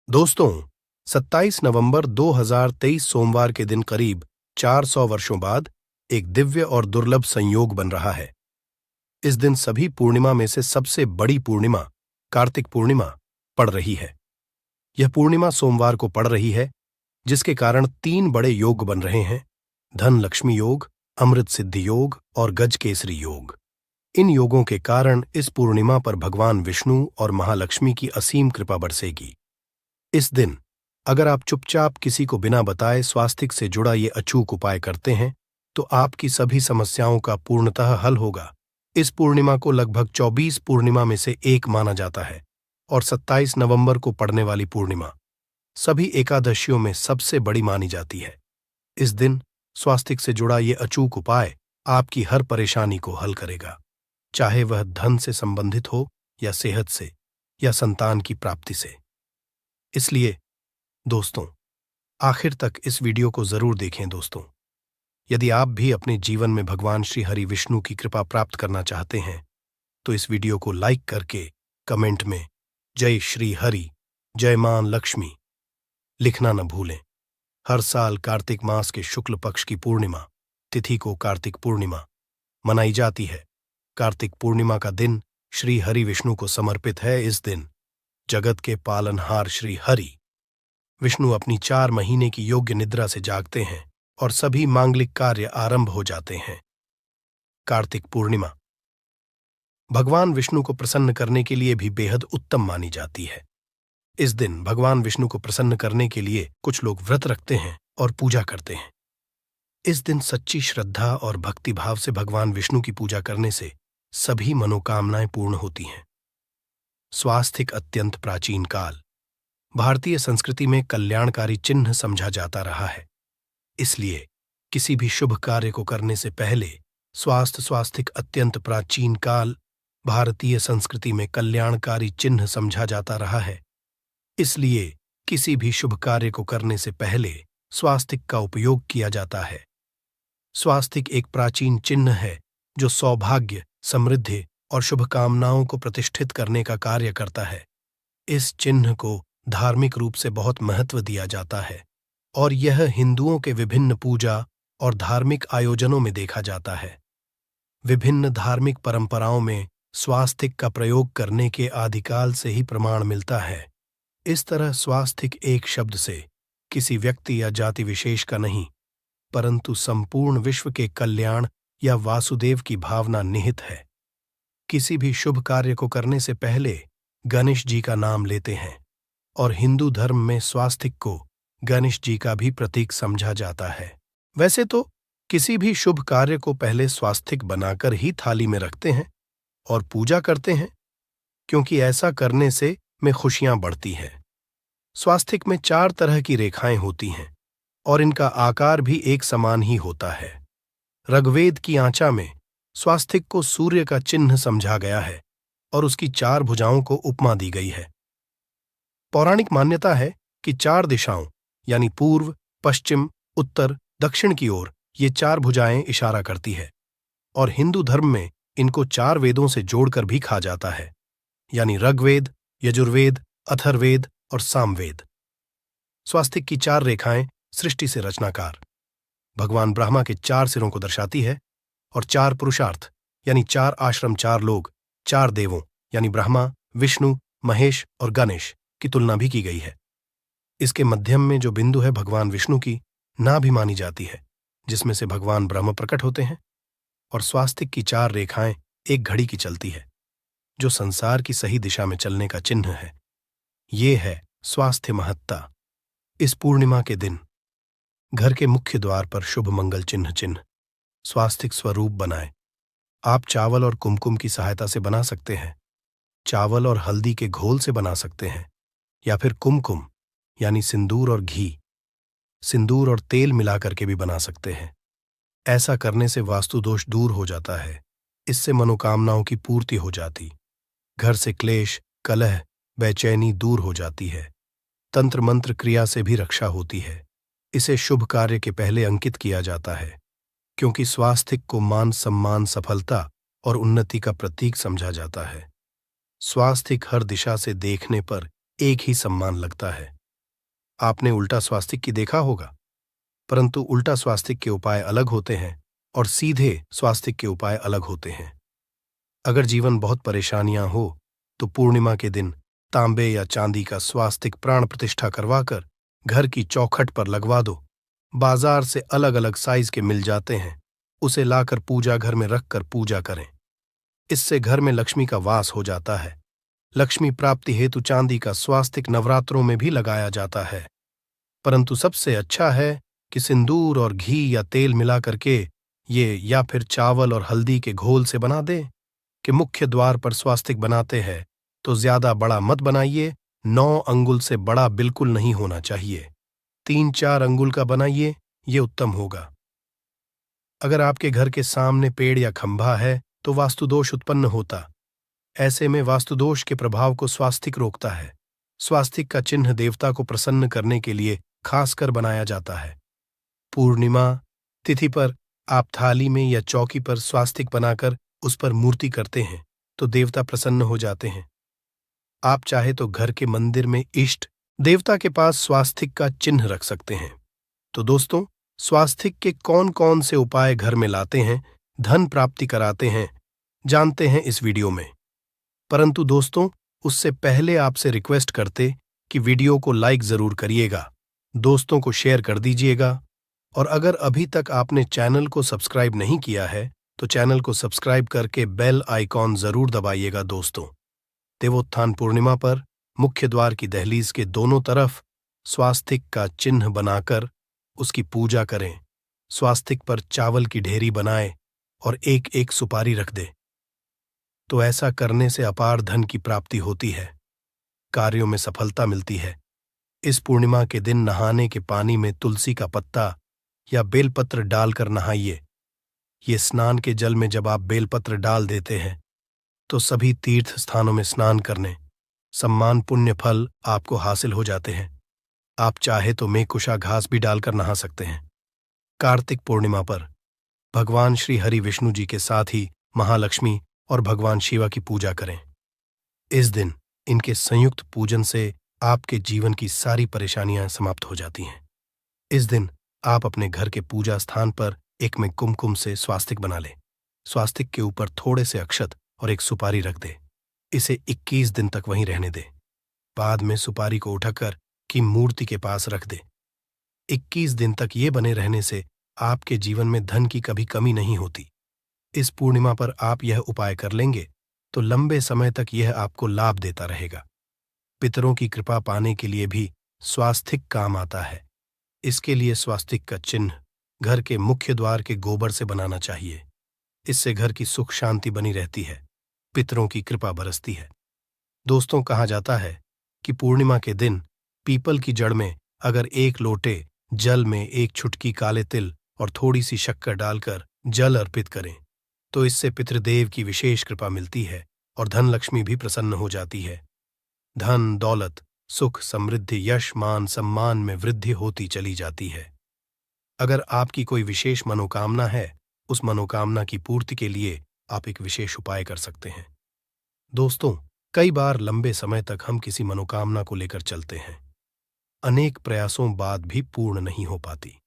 दोस्तों, 27 नवंबर 2023 सोमवार के दिन करीब 400 वर्षों बाद एक दिव्य और दुर्लभ संयोग बन रहा है। इस दिन सभी पूर्णिमा में से सबसे बड़ी पूर्णिमा, कार्तिक पूर्णिमा, पड़ रही है। यह पूर्णिमा सोमवार को पड़ रही है, जिसके कारण 3 बड़े योग बन रहे हैं: धन लक्ष्मी योग, अमृत सिद्धि योग और गजकेसरी योग। इन योगों के कारण इस पूर्णिमा पर भगवान विष्णु और महालक्ष्मी की असीम कृपा बरसेगी। इस दिन अगर आप चुपचाप किसी को बिना बताए स्वास्तिक से जुड़ा ये अचूक उपाय करते हैं, तो आपकी सभी समस्याओं का पूर्णतः हल होगा। इस पूर्णिमा को लगभग 24 पूर्णिमा में से एक माना जाता है और 27 नवंबर को पड़ने वाली पूर्णिमा सभी एकादशियों में सबसे बड़ी मानी जाती है। इस दिन स्वास्तिक से जुड़ा ये अचूक उपाय आपकी हर परेशानी को हल करेगा, चाहे वह धन से संबंधित हो या सेहत से या संतान की प्राप्ति से। इसलिए दोस्तों, आखिर तक इस वीडियो को जरूर देखें। दोस्तों, यदि आप भी अपने जीवन में भगवान श्री हरि विष्णु की कृपा प्राप्त करना चाहते हैं, तो इस वीडियो को लाइक करके कमेंट में जय श्री हरि, जय मां लक्ष्मी लिखना न भूलें। हर साल कार्तिक मास के शुक्ल पक्ष की पूर्णिमा तिथि को कार्तिक पूर्णिमा मनाई जाती है। कार्तिक पूर्णिमा का दिन श्री हरि विष्णु को समर्पित है। इस दिन जगत के पालनहार श्री हरि विष्णु अपनी 4 महीने की योग्य निद्रा से जागते हैं और सभी मांगलिक कार्य आरंभ हो जाते हैं। कार्तिक पूर्णिमा भगवान विष्णु को प्रसन्न करने के लिए भी बेहद उत्तम मानी जाती है। इस दिन भगवान विष्णु को प्रसन्न करने के लिए कुछ लोग व्रत रखते हैं और पूजा करते हैं। इस दिन सच्ची श्रद्धा और भक्ति भाव से भगवान विष्णु की पूजा करने से सभी मनोकामनाएं पूर्ण होती हैं। स्वास्तिक अत्यंत प्राचीन काल भारतीय संस्कृति में कल्याणकारी चिन्ह समझा जाता रहा है। इसलिए किसी भी शुभ कार्य को करने से पहले स्वास्तिक अत्यंत प्राचीन काल भारतीय संस्कृति में कल्याणकारी चिन्ह समझा जाता रहा है। इसलिए किसी भी शुभ कार्य को करने से पहले स्वास्तिक का उपयोग किया जाता है। स्वास्तिक एक प्राचीन चिन्ह है जो सौभाग्य, समृद्धि और शुभकामनाओं को प्रतिष्ठित करने का कार्य करता है। इस चिन्ह को धार्मिक रूप से बहुत महत्व दिया जाता है और यह हिंदुओं के विभिन्न पूजा और धार्मिक आयोजनों में देखा जाता है। विभिन्न धार्मिक परंपराओं में स्वास्तिक का प्रयोग करने के आदिकाल से ही प्रमाण मिलता है। इस तरह स्वास्तिक एक शब्द से किसी व्यक्ति या जाति विशेष का नहीं, परंतु संपूर्ण विश्व के कल्याण या वासुदेव की भावना निहित है। किसी भी शुभ कार्य को करने से पहले गणेश जी का नाम लेते हैं और हिंदू धर्म में स्वास्तिक को गणेश जी का भी प्रतीक समझा जाता है। वैसे तो किसी भी शुभ कार्य को पहले स्वास्तिक बनाकर ही थाली में रखते हैं और पूजा करते हैं, क्योंकि ऐसा करने से में खुशियां बढ़ती हैं। स्वास्तिक में 4 तरह की रेखाएं होती हैं और इनका आकार भी एक समान ही होता है। ऋग्वेद की आंचा में स्वास्तिक को सूर्य का चिन्ह समझा गया है और उसकी 4 भुजाओं को उपमा दी गई है। पौराणिक मान्यता है कि 4 दिशाओं यानी पूर्व, पश्चिम, उत्तर, दक्षिण की ओर ये 4 भुजाएं इशारा करती है और हिंदू धर्म में इनको 4 वेदों से जोड़कर भी कहा जाता है, यानी ऋग्वेद, यजुर्वेद, अथर्ववेद और सामवेद। स्वास्तिक की 4 रेखाएं सृष्टि से रचनाकार भगवान ब्रह्मा के 4 सिरों को दर्शाती है और 4 पुरुषार्थ यानी 4 आश्रम, 4 लोग, 4 देवों यानी ब्रह्मा, विष्णु, महेश और गणेश की तुलना भी की गई है। इसके मध्यम में जो बिंदु है भगवान विष्णु की नाभि मानी जाती है, जिसमें से भगवान ब्रह्म प्रकट होते हैं। और स्वास्तिक की 4 रेखाएं एक घड़ी की चलती है, जो संसार की सही दिशा में चलने का चिन्ह है। ये है स्वास्थ्य महत्ता। इस पूर्णिमा के दिन घर के मुख्य द्वार पर शुभ मंगल चिन्ह स्वास्तिक स्वरूप बनाएं। आप चावल और कुमकुम की सहायता से बना सकते हैं, चावल और हल्दी के घोल से बना सकते हैं, या फिर कुमकुम यानी सिंदूर और घी, सिंदूर और तेल मिलाकर के भी बना सकते हैं। ऐसा करने से वास्तु दोष दूर हो जाता है। इससे मनोकामनाओं की पूर्ति हो जाती, घर से क्लेश, कलह, बेचैनी दूर हो जाती है। तंत्र मंत्र क्रिया से भी रक्षा होती है। इसे शुभ कार्य के पहले अंकित किया जाता है, क्योंकि स्वास्तिक को मान सम्मान, सफलता और उन्नति का प्रतीक समझा जाता है। स्वास्तिक हर दिशा से देखने पर एक ही सम्मान लगता है, आपने उल्टा स्वास्तिक की देखा होगा, परंतु उल्टा स्वास्तिक के उपाय अलग होते हैं और सीधे स्वास्तिक के उपाय अलग होते हैं। अगर जीवन बहुत परेशानियां हो तो पूर्णिमा के दिन तांबे या चांदी का स्वास्तिक प्राण प्रतिष्ठा करवाकर घर की चौखट पर लगवा दो। बाजार से अलग अलग साइज के मिल जाते हैं, उसे लाकर पूजा घर में रखकर पूजा करें। इससे घर में लक्ष्मी का वास हो जाता है। लक्ष्मी प्राप्ति हेतु चांदी का स्वास्तिक नवरात्रों में भी लगाया जाता है, परंतु सबसे अच्छा है कि सिंदूर और घी या तेल मिला करके ये या फिर चावल और हल्दी के घोल से बना दें। कि मुख्य द्वार पर स्वास्तिक बनाते हैं तो ज्यादा बड़ा मत बनाइए, 9 अंगुल से बड़ा बिल्कुल नहीं होना चाहिए। 3-4 अंगुल का बनाइए, ये उत्तम होगा। अगर आपके घर के सामने पेड़ या खंभा है तो वास्तुदोष उत्पन्न होता। ऐसे में वास्तुदोष के प्रभाव को स्वास्तिक रोकता है। स्वास्तिक का चिन्ह देवता को प्रसन्न करने के लिए खासकर बनाया जाता है। पूर्णिमा तिथि पर आप थाली में या चौकी पर स्वास्तिक बनाकर उस पर मूर्ति करते हैं तो देवता प्रसन्न हो जाते हैं। आप चाहे तो घर के मंदिर में इष्ट देवता के पास स्वास्तिक का चिन्ह रख सकते हैं। तो दोस्तों, स्वास्तिक के कौन कौन से उपाय घर में लाते हैं, धन प्राप्ति कराते हैं, जानते हैं इस वीडियो में। परंतु दोस्तों, उससे पहले आपसे रिक्वेस्ट करते कि वीडियो को लाइक जरूर करिएगा, दोस्तों को शेयर कर दीजिएगा, और अगर अभी तक आपने चैनल को सब्सक्राइब नहीं किया है तो चैनल को सब्सक्राइब करके बेल आइकॉन जरूर दबाइएगा। दोस्तों, देवोत्थान पूर्णिमा पर मुख्य द्वार की दहलीज के दोनों तरफ स्वास्तिक का चिन्ह बनाकर उसकी पूजा करें। स्वास्तिक पर चावल की ढेरी बनाए और एक एक सुपारी रख दे। तो ऐसा करने से अपार धन की प्राप्ति होती है, कार्यों में सफलता मिलती है। इस पूर्णिमा के दिन नहाने के पानी में तुलसी का पत्ता या बेलपत्र डालकर नहाइए। ये स्नान के जल में जब आप बेलपत्र डाल देते हैं तो सभी तीर्थ स्थानों में स्नान करने सम्मान पुण्य फल आपको हासिल हो जाते हैं। आप चाहे तो मेकुशा घास भी डालकर नहा सकते हैं। कार्तिक पूर्णिमा पर भगवान श्री हरि विष्णु जी के साथ ही महालक्ष्मी और भगवान शिवा की पूजा करें। इस दिन इनके संयुक्त पूजन से आपके जीवन की सारी परेशानियां समाप्त हो जाती हैं। इस दिन आप अपने घर के पूजा स्थान पर एक में कुमकुम से स्वास्तिक बना ले। स्वास्तिक के ऊपर थोड़े से अक्षत और एक सुपारी रख दे। इसे 21 दिन तक वहीं रहने दे। बाद में सुपारी को उठाकर की मूर्ति के पास रख दे। 21 दिन तक ये बने रहने से आपके जीवन में धन की कभी कमी नहीं होती। इस पूर्णिमा पर आप यह उपाय कर लेंगे तो लंबे समय तक यह आपको लाभ देता रहेगा। पितरों की कृपा पाने के लिए भी स्वास्तिक काम आता है। इसके लिए स्वास्तिक का चिन्ह घर के मुख्य द्वार के गोबर से बनाना चाहिए। इससे घर की सुख शांति बनी रहती है, पितरों की कृपा बरसती है। दोस्तों, कहा जाता है कि पूर्णिमा के दिन पीपल की जड़ में अगर 1 लोटे जल में 1 चुटकी काले तिल और थोड़ी सी शक्कर डालकर जल अर्पित करें तो इससे पितृदेव की विशेष कृपा मिलती है और धन लक्ष्मी भी प्रसन्न हो जाती है। धन दौलत सुख समृद्धि यश मान सम्मान में वृद्धि होती चली जाती है। अगर आपकी कोई विशेष मनोकामना है, उस मनोकामना की पूर्ति के लिए आप एक विशेष उपाय कर सकते हैं। दोस्तों, कई बार लंबे समय तक हम किसी मनोकामना को लेकर चलते हैं, अनेक प्रयासों बाद भी पूर्ण नहीं हो पाती।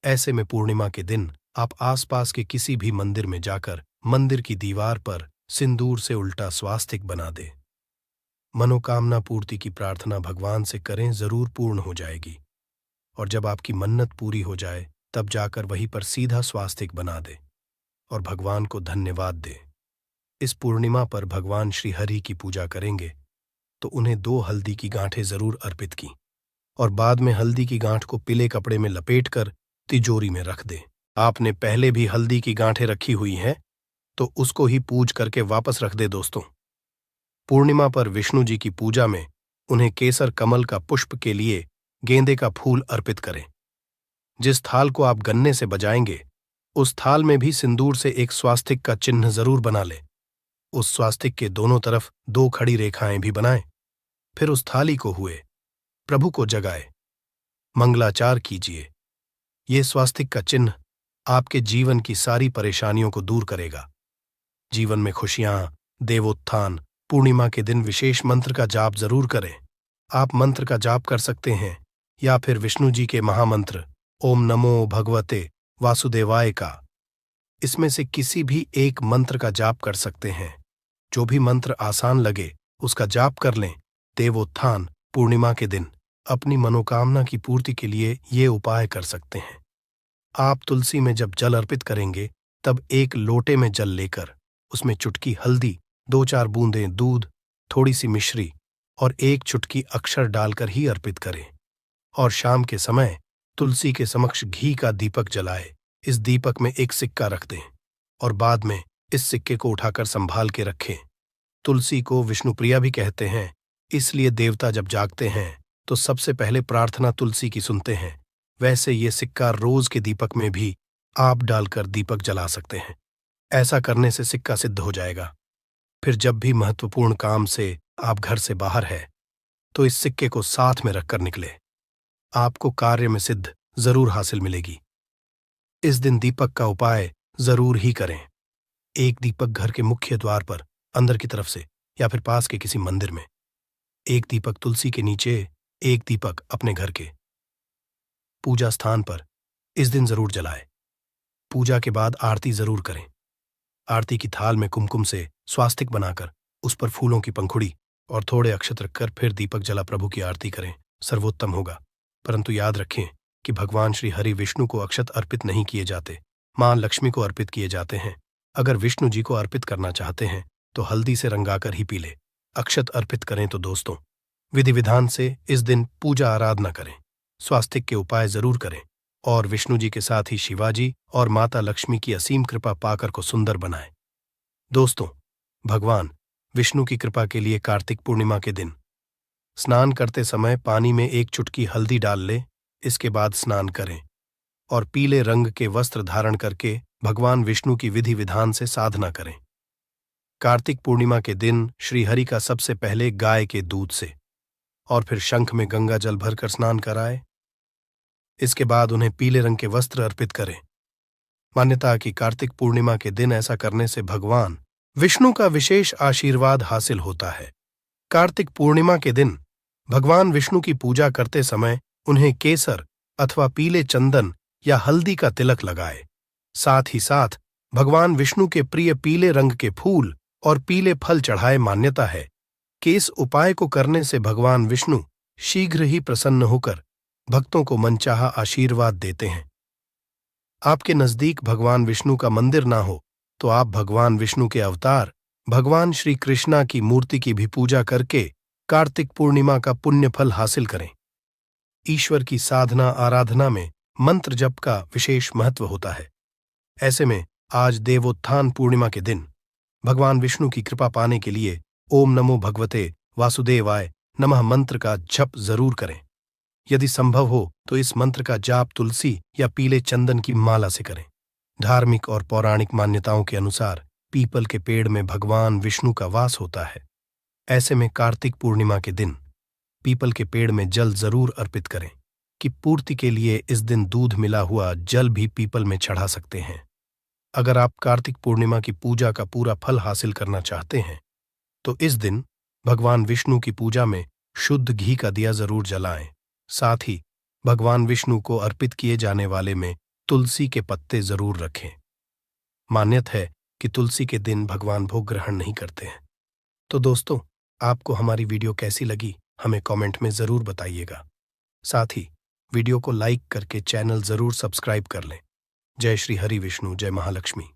ऐसे में पूर्णिमा के दिन आप आसपास के किसी भी मंदिर में जाकर मंदिर की दीवार पर सिंदूर से उल्टा स्वास्तिक बना दें। मनोकामना पूर्ति की प्रार्थना भगवान से करें, जरूर पूर्ण हो जाएगी। और जब आपकी मन्नत पूरी हो जाए तब जाकर वहीं पर सीधा स्वास्तिक बना दे और भगवान को धन्यवाद दे। इस पूर्णिमा पर भगवान श्री हरि की पूजा करेंगे तो उन्हें 2 हल्दी की गांठें जरूर अर्पित की और बाद में हल्दी की गांठ को पीले कपड़े में लपेटकर तिजोरी में रख दें। आपने पहले भी हल्दी की गांठें रखी हुई हैं तो उसको ही पूज करके वापस रख दे। दोस्तों, पूर्णिमा पर विष्णु जी की पूजा में उन्हें केसर कमल का पुष्प के लिए गेंदे का फूल अर्पित करें। जिस थाल को आप गन्ने से बजाएंगे उस थाल में भी सिंदूर से एक स्वास्तिक का चिन्ह जरूर बना ले। उस स्वास्तिक के दोनों तरफ 2 खड़ी रेखाएं भी बनाएं। फिर उस थाली को हुए प्रभु को जगाए, मंगलाचार कीजिए। ये स्वास्तिक का चिन्ह आपके जीवन की सारी परेशानियों को दूर करेगा। जीवन में खुशियां, देवोत्थान पूर्णिमा के दिन विशेष मंत्र का जाप जरूर करें। आप मंत्र का जाप कर सकते हैं या फिर विष्णु जी के महामंत्र ओम नमो भगवते वासुदेवाय का, इसमें से किसी भी एक मंत्र का जाप कर सकते हैं। जो भी मंत्र आसान लगे उसका जाप कर लें। देवोत्थान पूर्णिमा के दिन अपनी मनोकामना की पूर्ति के लिए ये उपाय कर सकते हैं। आप तुलसी में जब जल अर्पित करेंगे तब एक लोटे में जल लेकर उसमें चुटकी हल्दी, 2-4 बूंदें दूध, थोड़ी सी मिश्री और 1 चुटकी अक्षर डालकर ही अर्पित करें। और शाम के समय तुलसी के समक्ष घी का दीपक जलाए। इस दीपक में एक सिक्का रख दें और बाद में इस सिक्के को उठाकर संभाल के रखें। तुलसी को विष्णुप्रिया भी कहते हैं, इसलिए देवता जब जागते हैं तो सबसे पहले प्रार्थना तुलसी की सुनते हैं। वैसे ये सिक्का रोज के दीपक में भी आप डालकर दीपक जला सकते हैं। ऐसा करने से सिक्का सिद्ध हो जाएगा। फिर जब भी महत्वपूर्ण काम से आप घर से बाहर है तो इस सिक्के को साथ में रखकर निकले। आपको कार्य में सिद्ध जरूर हासिल मिलेगी। इस दिन दीपक का उपाय जरूर ही करें। एक दीपक घर के मुख्य द्वार पर अंदर की तरफ से या फिर पास के किसी मंदिर में, एक दीपक तुलसी के नीचे, एक दीपक अपने घर के पूजा स्थान पर इस दिन जरूर जलाए। पूजा के बाद आरती जरूर करें। आरती की थाल में कुमकुम से स्वास्तिक बनाकर उस पर फूलों की पंखुड़ी और थोड़े अक्षत रखकर फिर दीपक जला प्रभु की आरती करें, सर्वोत्तम होगा। परंतु याद रखें कि भगवान श्री हरि विष्णु को अक्षत अर्पित नहीं किए जाते, मां लक्ष्मी को अर्पित किए जाते हैं। अगर विष्णु जी को अर्पित करना चाहते हैं तो हल्दी से रंगाकर ही पी ले। अक्षत अर्पित करें तो दोस्तों विधि विधान से इस दिन पूजा आराधना करें, स्वास्तिक के उपाय जरूर करें और विष्णु जी के साथ ही शिवाजी और माता लक्ष्मी की असीम कृपा पाकर को सुंदर बनाएं। दोस्तों, भगवान विष्णु की कृपा के लिए कार्तिक पूर्णिमा के दिन स्नान करते समय पानी में 1 चुटकी हल्दी डाल ले। इसके बाद स्नान करें और पीले रंग के वस्त्र धारण करके भगवान विष्णु की विधि विधान से साधना करें। कार्तिक पूर्णिमा के दिन श्रीहरि का सबसे पहले गाय के दूध से और फिर शंख में गंगा जल भरकर स्नान कराए। इसके बाद उन्हें पीले रंग के वस्त्र अर्पित करें। मान्यता कि कार्तिक पूर्णिमा के दिन ऐसा करने से भगवान विष्णु का विशेष आशीर्वाद हासिल होता है। कार्तिक पूर्णिमा के दिन भगवान विष्णु की पूजा करते समय उन्हें केसर अथवा पीले चंदन या हल्दी का तिलक लगाए। साथ ही साथ भगवान विष्णु के प्रिय पीले रंग के फूल और पीले फल चढ़ाए। मान्यता है कि इस उपाय को करने से भगवान विष्णु शीघ्र ही प्रसन्न होकर भक्तों को मनचाहा आशीर्वाद देते हैं। आपके नजदीक भगवान विष्णु का मंदिर ना हो तो आप भगवान विष्णु के अवतार भगवान श्री कृष्णा की मूर्ति की भी पूजा करके कार्तिक पूर्णिमा का पुण्य फल हासिल करें। ईश्वर की साधना आराधना में मंत्र जप का विशेष महत्व होता है। ऐसे में आज देवोत्थान पूर्णिमा के दिन भगवान विष्णु की कृपा पाने के लिए ओम नमो भगवते वासुदेवाय नमः मंत्र का जप जरूर करें। यदि संभव हो तो इस मंत्र का जाप तुलसी या पीले चंदन की माला से करें। धार्मिक और पौराणिक मान्यताओं के अनुसार पीपल के पेड़ में भगवान विष्णु का वास होता है। ऐसे में कार्तिक पूर्णिमा के दिन पीपल के पेड़ में जल जरूर अर्पित करें कि पूर्ति के लिए इस दिन दूध मिला हुआ जल भी पीपल में चढ़ा सकते हैं। अगर आप कार्तिक पूर्णिमा की पूजा का पूरा फल हासिल करना चाहते हैं तो इस दिन भगवान विष्णु की पूजा में शुद्ध घी का दिया जरूर जलाएं। साथ ही भगवान विष्णु को अर्पित किए जाने वाले में तुलसी के पत्ते जरूर रखें। मान्यता है कि तुलसी के दिन भगवान भोग ग्रहण नहीं करते हैं। तो दोस्तों, आपको हमारी वीडियो कैसी लगी हमें कमेंट में जरूर बताइएगा। साथ ही वीडियो को लाइक करके चैनल जरूर सब्सक्राइब कर लें। जय श्री हरि विष्णु, जय महालक्ष्मी।